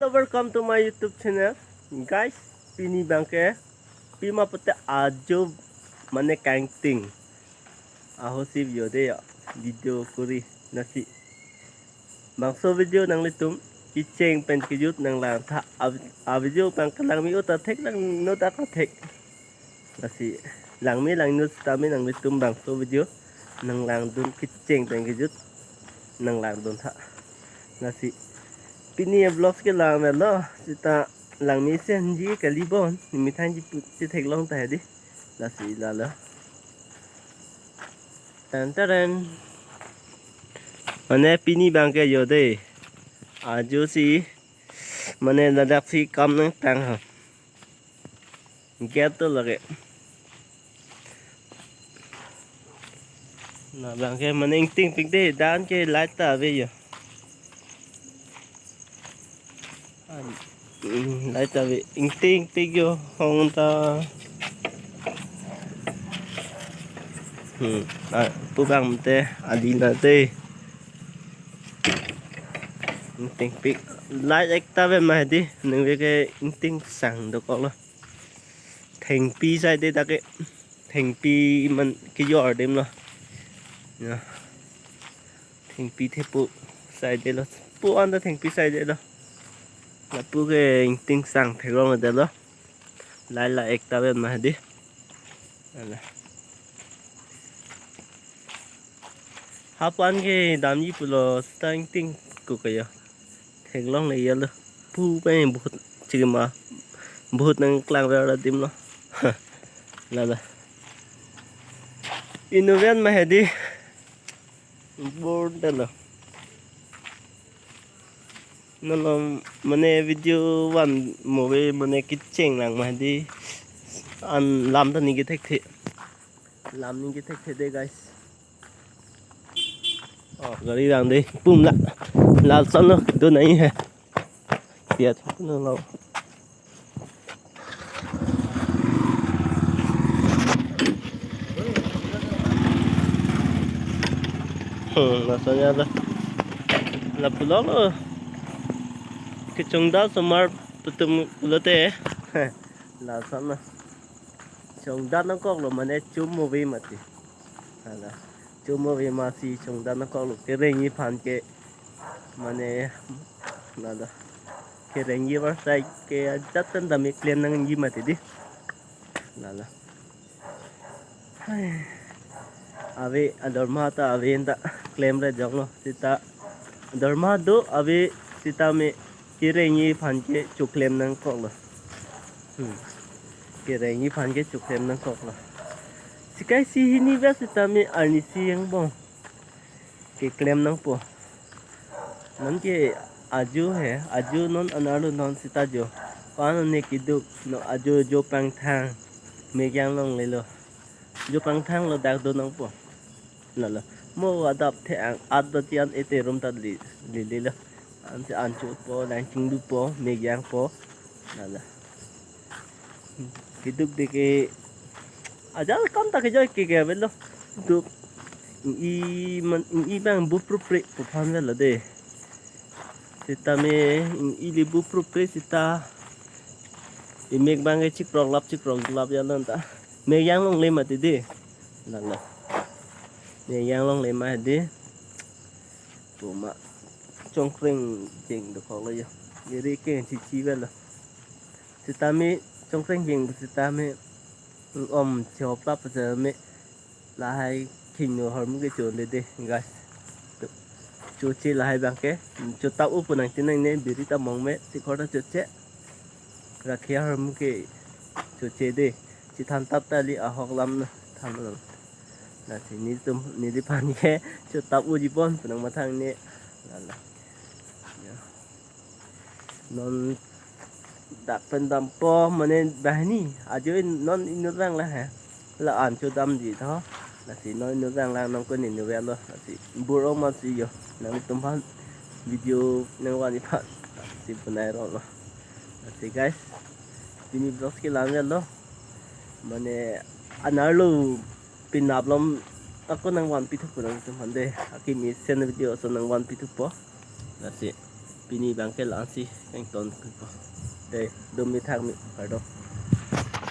Welcome to my YouTube channel, guys. Pini bangke, pima pute ajo mane kanting. Aho si video kuri nasi. Bangso video nang litum, kiceng pen kijut nang lang tha video pang kalang mi uta thek lang no ta ka thek. Nasi lang mi lang nut tami nang litum bangso video nang lang dun kiceng pen kijut nang lang dun tha. Nasi Pini vlogs ke lang lo kita lang mi sen ji ke libon mi than ji ti thek long ta di la si la la tan tan mane pini bang ke yo de aju si mane ladak si kam nang tang ha get to lage na bang ke mane ting ping de dan ke lai ta ve yo lại tại vì tiếng vô không ta bố bằng tê đi là tê tiếng pí lại ta về mà đi nên về cái tiếng sẵn được con luôn thành pi sai đây ta cái thành pi mình cái gió ở đêm rồi thành pi thế bộ sai đây rồi bộ ăn ta thành pi sai đây rồi là bố cái tinh sang thấy không được đó lại là ekta bên mà đi hấp ăn cái đám gì pulo sang tinh của cái thấy không này giờ luôn bố bên bút chỉ mà bút năng clang về là tim nó là innoven mà đi board đó nó mane video one movie mane kitchen lang mà đi ăn làm ta những cái thách làm những cái thách đây guys gari đang đi boom là xong nó tôi này hè tiệt nó lâu là sao nha là blog rồi cái trồng đá smart tụm lợt là sao mà trồng đá nó có là mà này chum movie mà thì là chum movie mà si trồng đá nó có là cái rèn như phan cái mà này là cái rèn như vào sai cái chất tân đam mê clean năng như mà thì đi là ave adorma ta ave enda claim ra jong lo sita adorma do ave sita me kira ini phan ke chuklem nang kok lo kira ini phan ke chuklem nang kok lo sikai si hini ba sita me ani si yang bong ke klem nang po nan ke aju hai aju non anaru non sita jo pan ne kiduk no aju jo pang thang me yang long le lo jo pang thang lo dak do nang po la mo adap the ad tian ete rom ta li lo an chỗ po đang chinh đu po mê giang po là cái đục đi cái giờ con ta cái cái bên đó đục i bang bu propre po phan là de sita me i li bu propre sita i mê bang cái chiếc rong lap ya lên ta mê giang long lên mà thì đi là mê giang long lên mà đi bộ mà trong kring jing được hoặc là gì jadi cái chi về là kita mi trong kring jing kita mi chop lap giờ mi là hai kinh nữa hơn cái chỗ này đi guys chỗ chi là hai bang cái chỗ tao úp nang tin này nên bị ta mong mẹ thì khó ta chỗ chết là khi hơn cái chỗ chơi đi chỉ tham tap ta đi ở học làm tham rồi là thì ní đi pan cái chỗ tao úp gì bon nang mà thằng này là non đặt phần đầm po mà nên bài ní ajo non inu rang là hả là ăn cho đâm gì đó là chỉ nói inu rang là non có nhìn được luôn là chỉ buro mà chỉ yo nang tum phan video nang wani phan chỉ bên này rồi là chỉ guys ini vlog ke lang lo mà nè anh ở lu pin nạp lắm ako nang one pitu po nang tum hande aki mi send video so nang one pitu po là chỉ bini bang ke lang si anh ton đây đâm mi thang mi phải đâu